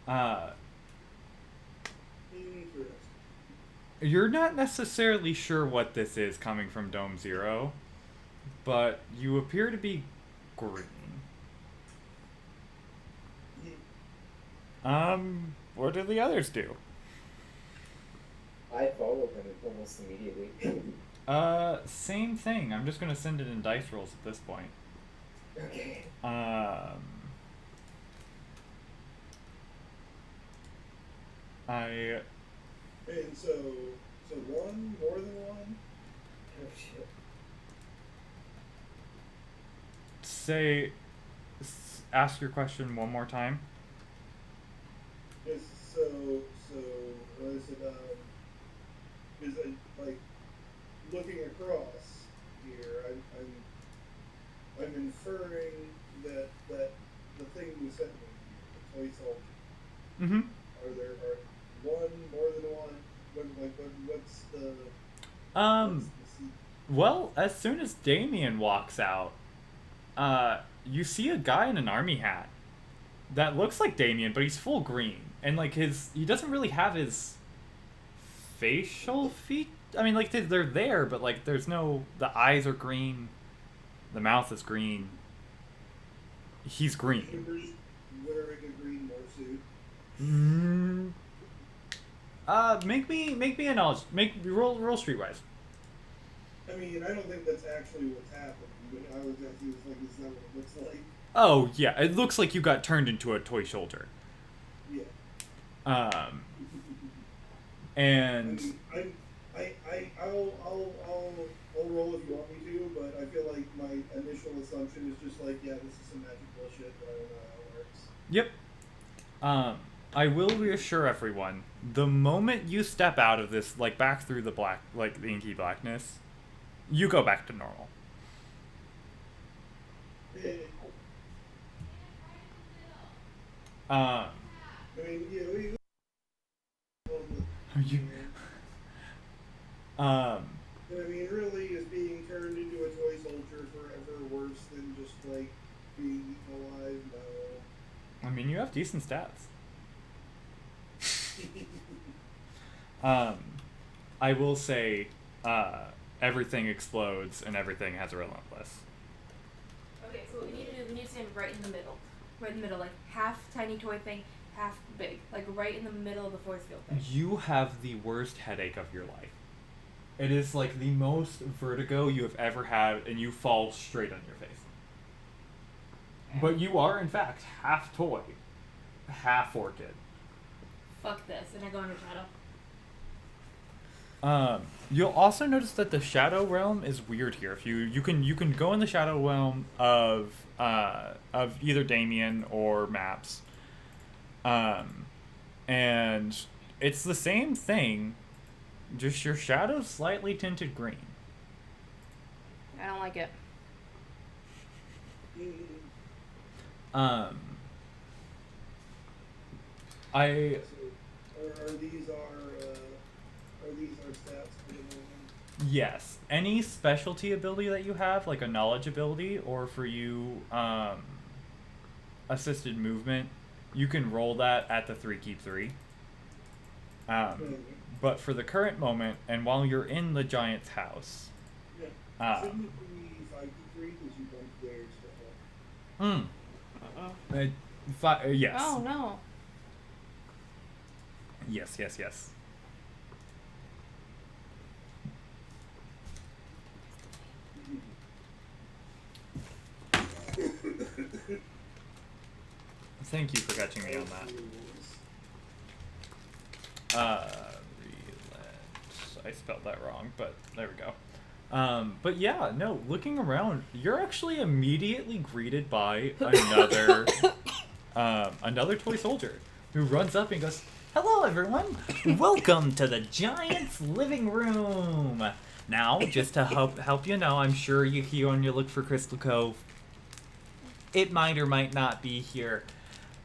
Interesting. you're not necessarily sure what this is coming from Dome Zero, but you appear to be green. What do the others do? I follow him almost immediately. Same thing. I'm just gonna send it in dice rolls at this point. Okay. And so one, more than one? Oh shit. Ask your question one more time. Yes, so what is it, is it, like, looking across here, I'm inferring that the thing you sent me, the toy soldier, Mm-hmm. are one, more than one? What's the sequence? Well, as soon as Damien walks out, you see a guy in an army hat that looks like Damien, but he's full green. And, like, he doesn't really have his facial feet. I mean, like, they're there, but, like, the eyes are green, the mouth is green. He's green. We're just wearing a green morph suit. Make me a knowledge. Roll streetwise. I mean, I don't think that's actually what's happening, but I was asking, is that what it looks like? Oh yeah, it looks like you got turned into a toy soldier. Yeah. And I'll roll if you want me to, but I feel like my initial assumption is just like, yeah, this is some magic bullshit, but I don't know how it works. Yep. I will reassure everyone, the moment you step out of this, like, back through the black, like, the inky blackness, you go back to normal. I mean, yeah, we Are you? I mean, really, is being turned into a toy soldier forever worse than just, like, being eaten alive? No. I mean, you have decent stats. I will say, everything explodes and everything has a relentless. Okay, so what we need to do, we need to stand right in the middle. Right in the middle, like half tiny toy thing, half big. Like right in the middle of the force field thing. You have the worst headache of your life. It is like the most vertigo you have ever had, and you fall straight on your face. But you are, in fact, half toy, half orchid. Fuck this, and I go into shadow. You'll also notice that the shadow realm is weird here. If you can go in the shadow realm of either Damien or Maps, and it's the same thing, just your shadow's slightly tinted green. I don't like it. Are these our stats for the moment? Yes. Any specialty ability that you have, like a knowledge ability, or for you, assisted movement, you can roll that at the 3 keep 3. But for the current moment, and while you're in the giant's house, Shouldn't it be 5 keep 3 because you bumped their stuff up? yes. Oh no. Yes. Thank you for catching me on that. I spelled that wrong, but there we go. But yeah, no, looking around, you're actually immediately greeted by another another toy soldier who runs up and goes, "Hello, everyone! Welcome to the Giant's living room. Now, just to help you know, I'm sure you're here on your look for Crystal Cove. It might or might not be here.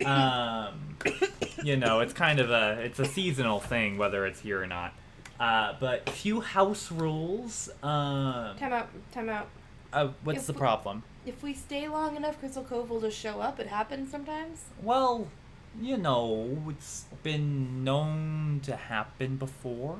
You know, it's kind of it's a seasonal thing, whether it's here or not. But few house rules. Time out. What's the problem? If we stay long enough, Crystal Cove will just show up. It happens sometimes. Well, you know, it's been known to happen before.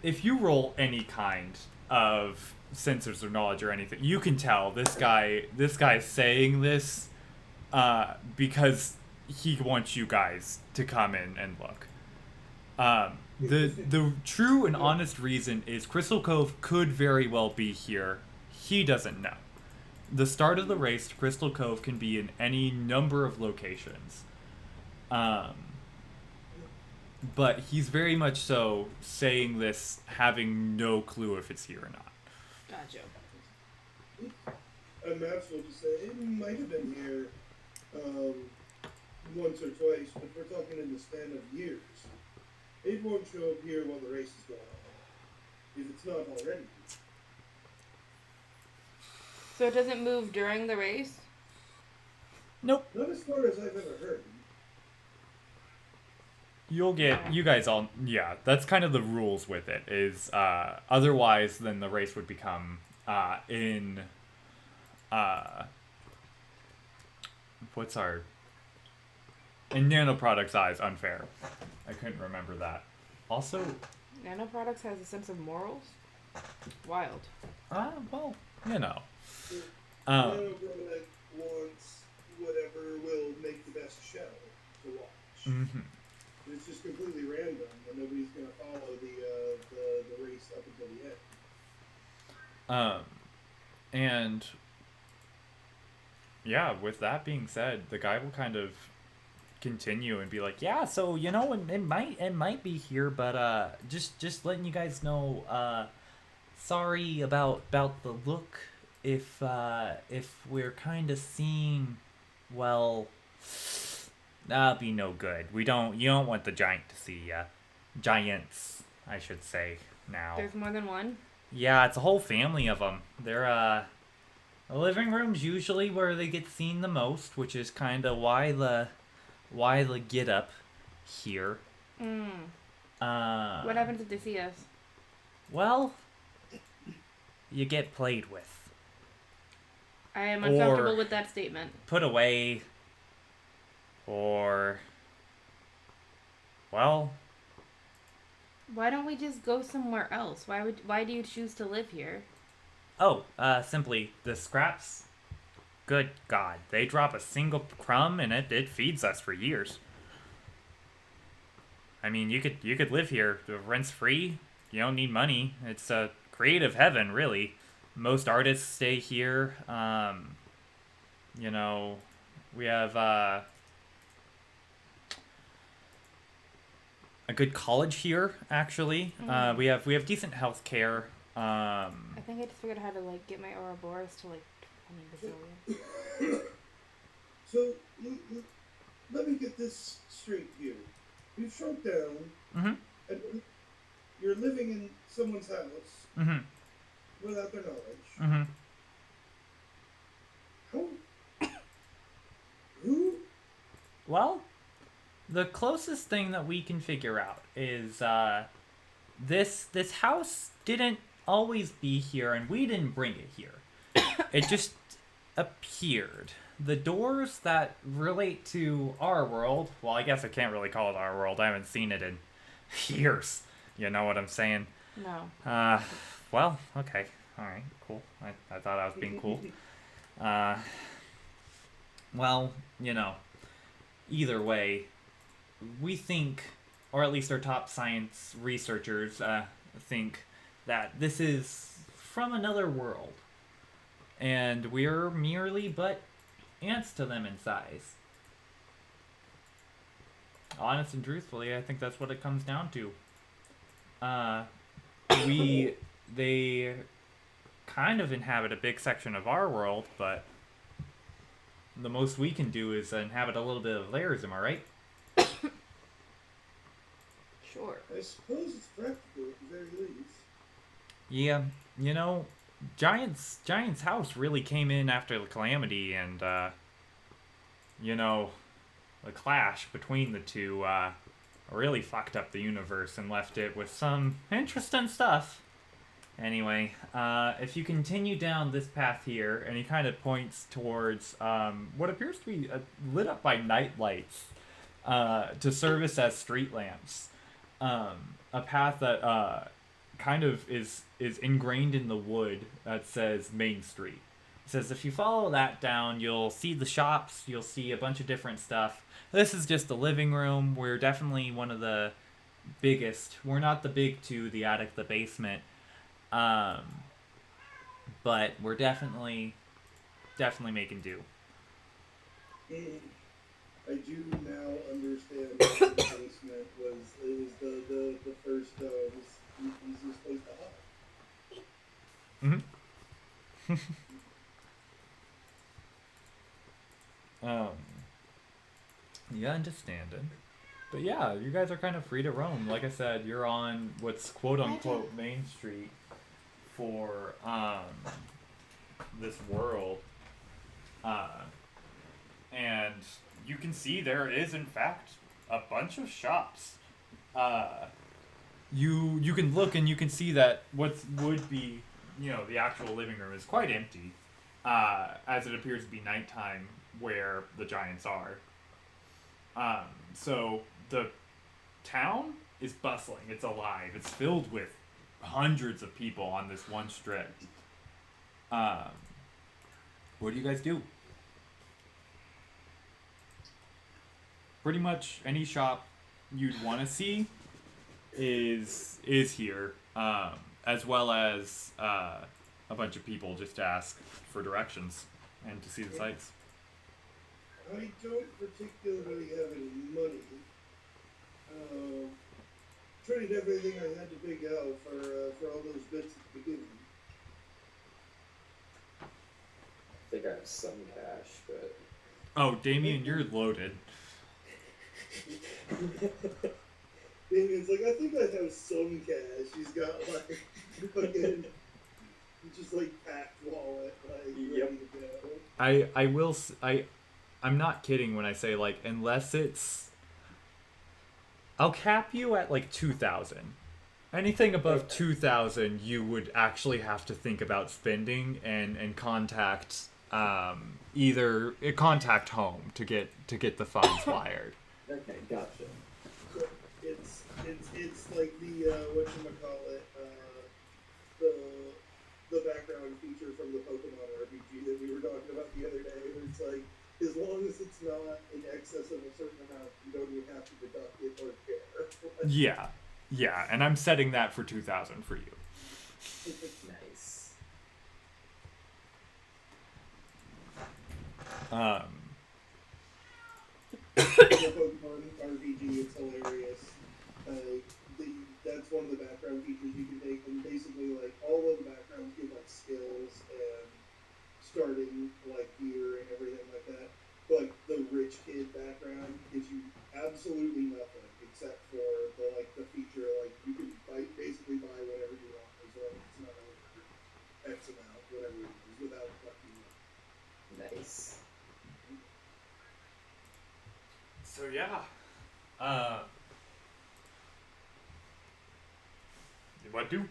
If you roll any kind of sensors or knowledge or anything, you can tell this guy's saying this because he wants you guys to come in and look. The true and honest reason is Crystal Cove could very well be here. He doesn't know. The start of the race to Crystal Cove can be in any number of locations. But he's very much so saying this having no clue if it's here or not. Gotcha. Maps will just say it might have been here once or twice, but we're talking in the span of years. It won't show up here while the race is going on, if it's not already. So it doesn't move during the race? Nope. Not as far as I've ever heard. You guys all, yeah, that's kind of the rules with it, is, otherwise then the race would become, in Nanoproduct's eyes, unfair. I couldn't remember that. Also... Nanoproducts has a sense of morals? Wild. Well, you know. Nanoproduct wants whatever will make the best show to watch. Mm-hmm. It's just completely random, and nobody's going to follow the race up until the end. And yeah, with that being said, the guy will kind of continue and be like, yeah, so you know, it might be here, but just letting you guys know, sorry about the look. If we're kind of seeing, well, that'll be no good. You don't want the giant to see ya. Giants, I should say now. There's more than one? Yeah, it's a whole family of them. They're, the living room's usually where they get seen the most, which is kind of why the get up here. What happens if they see us? Well, you get played with. I am uncomfortable with that statement. Put away. Or, well... Why don't we just go somewhere else? Why do you choose to live here? Oh, simply the scraps. Good God, they drop a single crumb and it feeds us for years. I mean, you could live here. The rent's free. You don't need money. It's a creative heaven, really. most artists stay here. You know, we have a good college here, actually. We have decent health care. I think I just figured out how to like get my Ouroboros to like 20 bazillion. So, let me get this straight here. You've shrunk down, and you're living in someone's house without their knowledge. Who? Well, the closest thing that we can figure out is this house didn't always be here, and we didn't bring it here. It just appeared. The doors that relate to our world, well, I guess I can't really call it our world. I haven't seen it in years. You know what I'm saying? No. Well, okay. All right, cool. I thought I was being cool. Well, you know, either way, we think, or at least our top science researchers think that this is from another world. And we're merely but ants to them in size. Honest and truthfully, I think that's what it comes down to. They kind of inhabit a big section of our world, but the most we can do is inhabit a little bit of theirs, am I right? Sure. I suppose it's practical at the very least. Yeah, you know, Giant's house really came in after the calamity, and you know, the clash between the two really fucked up the universe and left it with some interesting stuff. Anyway, if you continue down this path here, and he kind of points towards what appears to be lit up by night lights to service as street lamps, a path that kind of is ingrained in the wood that says Main Street. It says if you follow that down, you'll see the shops, you'll see a bunch of different stuff. This is just the living room. We're definitely one of the biggest. We're not the big two, the attic, the basement. But we're definitely making do. I do now understand that the basement is the first easiest place to hide. Yeah, understanding. But yeah, you guys are kind of free to roam. Like I said, you're on what's quote unquote Main Street for this world. And you can see there is in fact a bunch of shops. You can look and you can see that what would be, you know, the actual living room is quite empty, as it appears to be nighttime where the giants are. So the town is bustling. It's alive. It's filled with hundreds of people on this one strip. What do you guys do? Pretty much any shop you'd want to see is here, as well as a bunch of people just ask for directions and to see the sights. I don't particularly have any money. Traded everything I had to dig out for all those bits at the beginning. I think I have some cash, but... Oh, Damien, you're loaded. Damien's like, I think I have some cash. He's got like fucking just like packed wallet, like ready to go. I'm not kidding when I say like unless it's I'll cap you at like 2,000. Anything above 2,000 you would actually have to think about spending and contact either contact home to get the funds wired. Okay, gotcha. So it's like the whatchamacallit, the background feature from the Pokemon RPG that we were talking about the other day, where it's like, as long as it's not in excess of a certain amount, you don't even have to deduct it or care. Yeah, and I'm setting that for 2,000 for you. Nice. The Pokemon RPG, it's hilarious. That's one of the background features you can take, and basically, like, all of the backgrounds give, like, skills and starting, like, gear and everything like that. But the rich kid background gives you absolutely nothing except for the feature, like, you can basically buy whatever you want as long as it's not over X amount, whatever it is, without collecting it. Nice. So yeah. What do?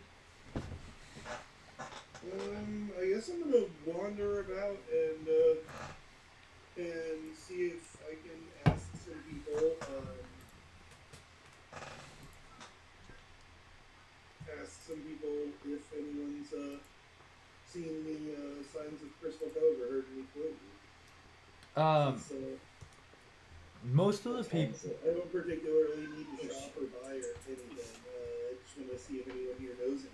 I guess I'm gonna wander about and see if I can ask some people. Ask some people if anyone's seen any signs of Crystal Cove or heard any clues. Since, Most of the people. I don't particularly need to shop or buy or anything. I just want to see if anyone here knows anything.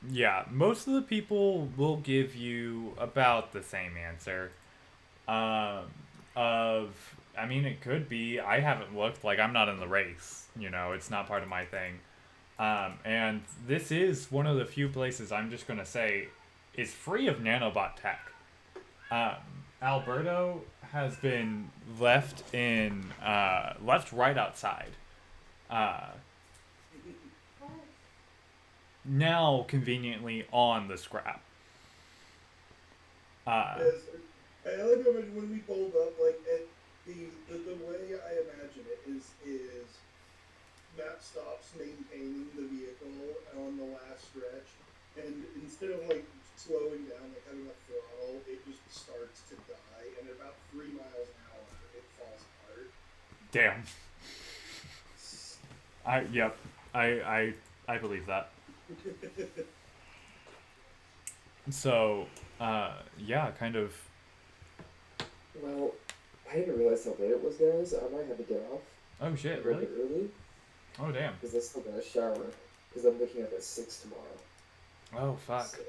Yeah, most of the people will give you about the same answer. I mean, it could be. I haven't looked. Like, I'm not in the race. You know, it's not part of my thing. And this is one of the few places I'm just gonna say is free of nanobot tech. Alberto has been left right outside. Now conveniently on the scrap. Yes, I like when we pulled up, like, the way I imagine it is Map stops maintaining the vehicle on the last stretch, and instead of, like, slowing down, like having a throttle, it just starts to die, and at about 3 miles an hour, it falls apart. Damn. I believe that. So, yeah, kind of. Well, I didn't realize how late it was, guys. I might have to get off. Oh shit! A little Really? bit early. Oh damn. Because I still got a shower. Because I'm waking up at 6 tomorrow. Oh fuck. So,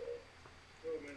Oh man.